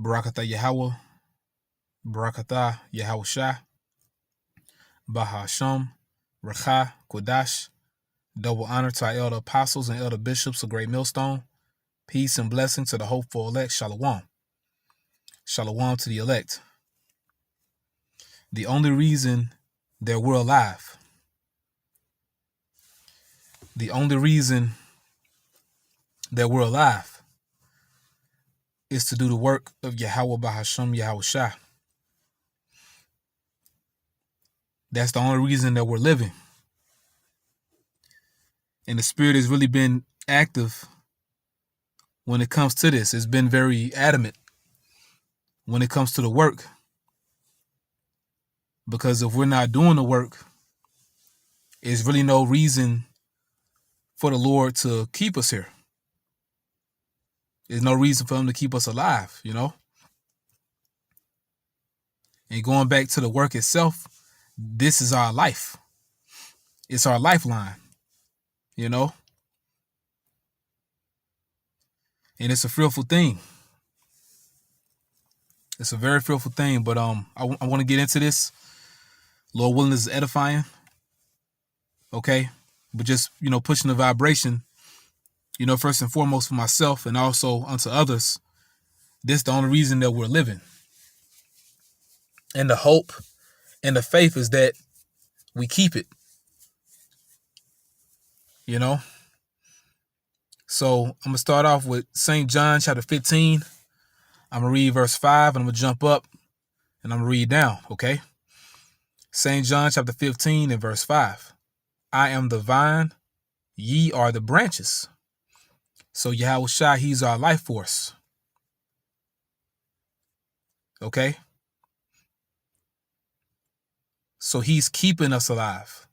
Barakatah Yahweh, Barakatah Yahweh Shah, Bahasham, Rakha, Kodash. Double honor to our elder apostles and elder bishops of Great Millstone. Peace and blessing to the hopeful elect. Shalom. Shalom to the elect. The only reason that we're alive, the only reason that we're alive is to do the work of Yahweh Bahasham Yahweh Shah. That's the only reason that we're living. And the Spirit has really been active when it comes to this. It's been very adamant when it comes to the work. Because if we're not doing the work, there's really no reason for the Lord to keep us here. There's no reason for him to keep us alive, you know? And going back to the work itself, this is our life. It's our lifeline, you know? And it's a fearful thing. It's a very fearful thing, but I want to get into this. Lord willing, this is edifying. Okay? But just, pushing the vibration, first and foremost for myself and also unto others. This is the only reason that we're living. And the hope and the faith is that we keep it. So I'm going to start off with St. John chapter 15. I'm going to read verse 5 and I'm going to jump up and I'm going to read down, okay? St. John chapter 15 and verse 5. I am the vine, ye are the branches. So Yahweh Shai, he's our life force. Okay? So he's keeping us alive.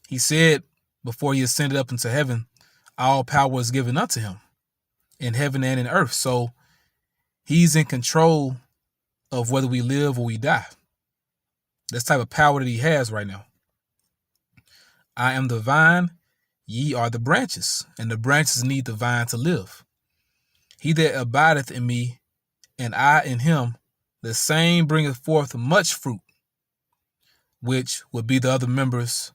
He said before he ascended up into heaven, all power is given unto him in heaven and in earth. So he's in control of whether we live or we die. That's the type of power that he has right now. I am the vine, ye are the branches, and the branches need the vine to live. He that abideth in me, and I in him, the same bringeth forth much fruit, which would be the other members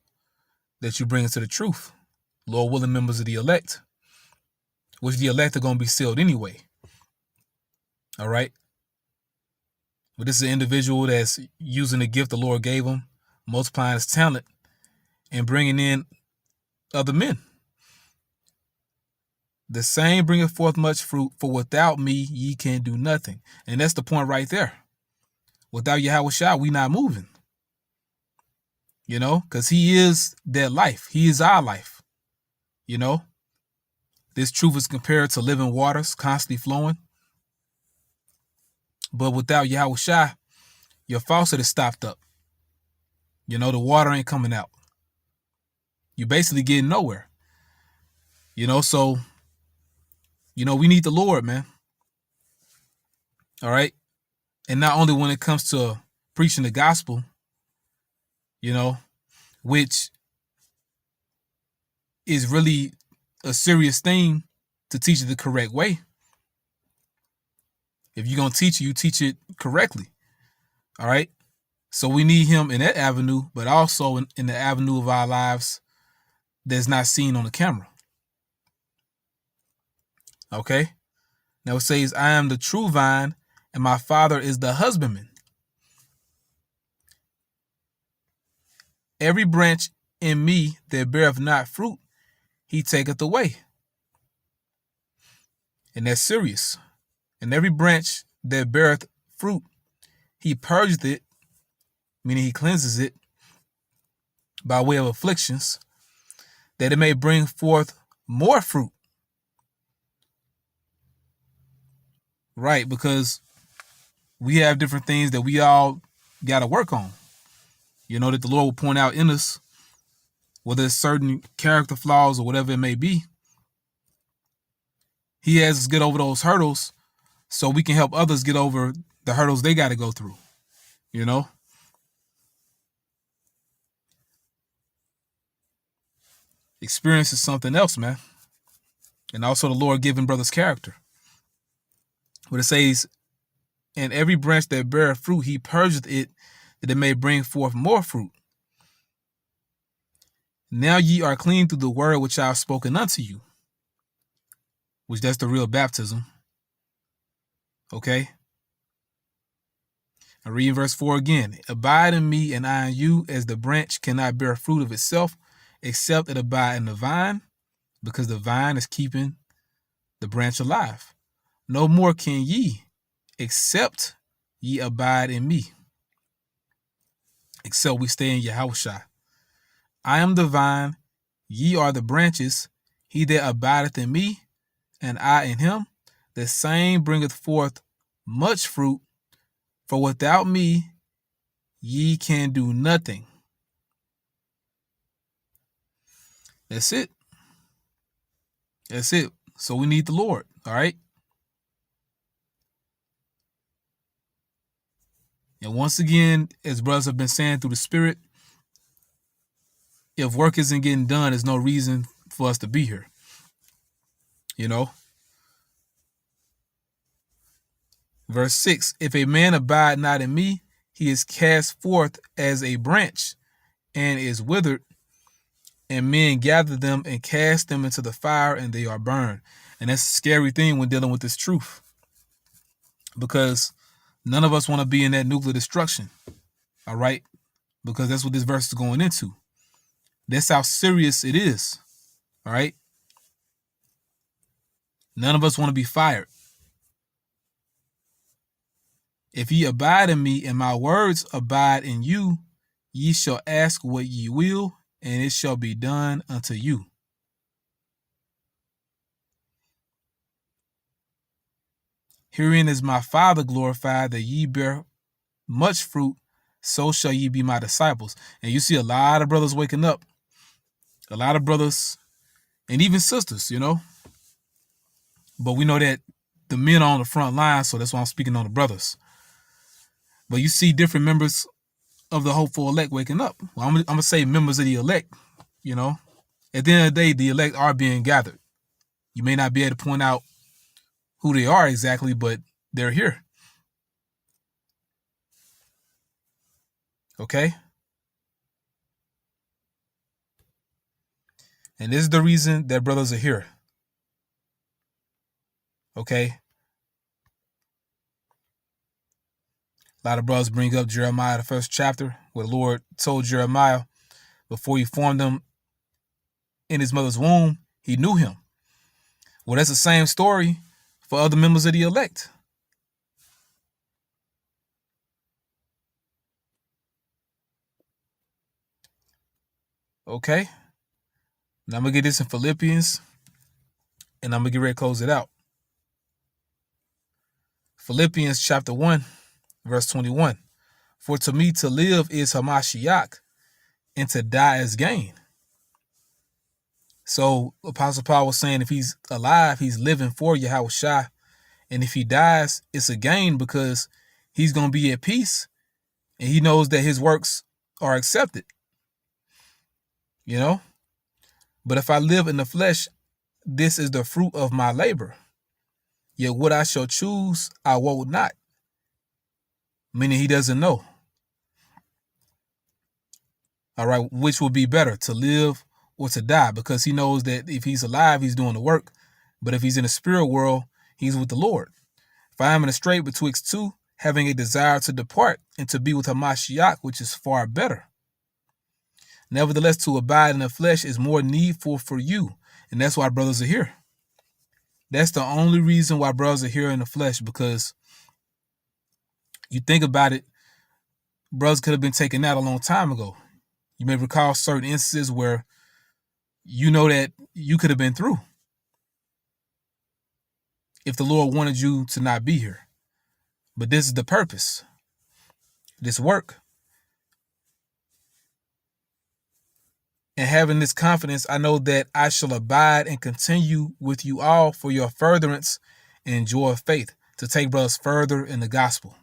that you bring into the truth. Lord willing, members of the elect, which the elect are going to be sealed anyway. All right? But this is an individual that's using the gift the Lord gave him, multiplying his talent, and bringing in other men. The same bringeth forth much fruit, for without me ye can do nothing. And that's the point right there. Without Yahweh Shai, we not moving. Because he is that life. He is our life. This truth is compared to living waters constantly flowing. But without Yahweh Shai, your faucet is stopped up. The water ain't coming out. You're basically getting nowhere. So, we need the Lord, man. All right? And not only when it comes to preaching the gospel, which is really a serious thing to teach it the correct way. If you're going to teach it, you teach it correctly. All right? So we need him in that avenue, but also in the avenue of our lives that's not seen on the camera. Okay? Now it says, I am the true vine, and my Father is the husbandman. Every branch in me that beareth not fruit, he taketh away. And that's serious. And every branch that beareth fruit, he purgeth it, meaning he cleanses it by way of afflictions, that it may bring forth more fruit. Right, because we have different things that we all got to work on. That the Lord will point out in us, whether it's certain character flaws or whatever it may be. He has us get over those hurdles so we can help others get over the hurdles they got to go through. Experience is something else, man. And also the Lord giving brothers character. But it says, and every branch that beareth fruit, he purgeth it, that it may bring forth more fruit. Now ye are clean through the word which I have spoken unto you. Which that's the real baptism. Okay? I read verse 4 again. Abide in me, and I in you, as the branch cannot bear fruit of itself, except it abide in the vine, because the vine is keeping the branch alive. No more can ye, except ye abide in me, except we stay in Yahushua. I am the vine, ye are the branches. He that abideth in me, and I in him, the same bringeth forth much fruit. For without me, ye can do nothing. That's it. That's it. So we need the Lord. All right. And once again, as brothers have been saying through the Spirit, if work isn't getting done, there's no reason for us to be here. You know? Verse 6, if a man abide not in me, he is cast forth as a branch and is withered, and men gather them and cast them into the fire, and they are burned. And that's a scary thing when dealing with this truth, because none of us want to be in that nuclear destruction. All right? Because that's what this verse is going into. That's how serious it is. All right? None of us want to be fired. If ye abide in me, and my words abide in you, ye shall ask what ye will, and it shall be done unto you. Herein is my Father glorified, that ye bear much fruit, so shall ye be my disciples. And you see a lot of brothers waking up. A lot of brothers, and even sisters, you know. But we know that the men are on the front line, so that's why I'm speaking on the brothers. But you see different members of the hopeful elect waking up. Well, I'm going to say members of the elect, you know. At the end of the day, the elect are being gathered. You may not be able to point out who they are exactly, but they're here. Okay? And this is the reason that brothers are here. Okay? A lot of brothers bring up Jeremiah, the first chapter, where the Lord told Jeremiah before he formed him in his mother's womb, he knew him. Well, that's the same story for other members of the elect. Okay? Now I'm going to get this in Philippians, and I'm going to get ready to close it out. Philippians chapter 1, verse 21. For to me to live is Hamashiach, and to die is gain. So Apostle Paul was saying if he's alive, he's living for Yahushua. And if he dies, it's a gain, because he's going to be at peace, and he knows that his works are accepted. You know? But if I live in the flesh, this is the fruit of my labor. Yet what I shall choose, I won't not. Meaning he doesn't know. All right, which will be better, to live or to die? Because he knows that if he's alive, he's doing the work. But if he's in the spirit world, he's with the Lord. If I am in a strait betwixt two, having a desire to depart and to be with Hamashiach, which is far better. Nevertheless, to abide in the flesh is more needful for you. And that's why brothers are here. That's the only reason why brothers are here in the flesh, because you think about it, brothers could have been taken out a long time ago. You may recall certain instances where you know that you could have been through if the Lord wanted you to not be here. But this is the purpose. This work. And having this confidence, I know that I shall abide and continue with you all for your furtherance and joy of faith, to take brothers further in the gospel,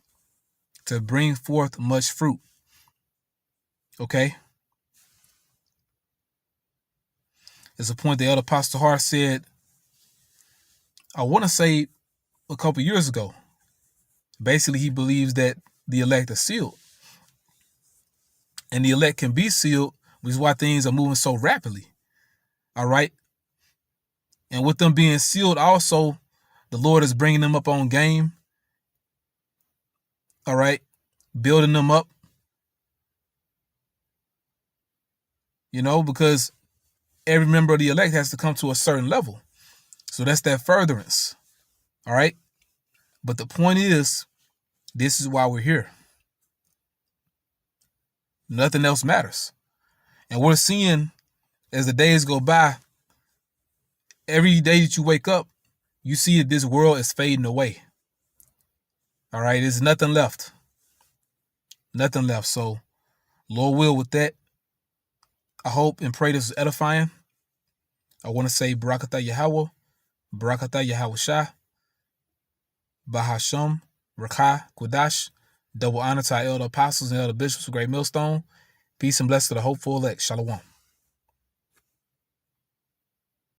to bring forth much fruit. Okay? There's a point the elder Pastor Hart said, I want to say a couple years ago. Basically, he believes that the elect are sealed. And the elect can be sealed, which is why things are moving so rapidly. All right. And with them being sealed, also, the Lord is bringing them up on game. All right. Building them up. Because every member of the elect has to come to a certain level. So that's that furtherance. All right. But the point is, this is why we're here. Nothing else matters. And we're seeing, as the days go by, every day that you wake up, you see that this world is fading away. All right. There's nothing left. Nothing left. So, Lord will, with that, I hope and pray this is edifying. I want to say Barakatah Yahweh, Barakatah Yahweh Shah, Bahasham, Rakah, Qudash, double honor to our elder apostles and elder bishops of Great Millstone. Peace and blessings to the hopeful elect. Shalom.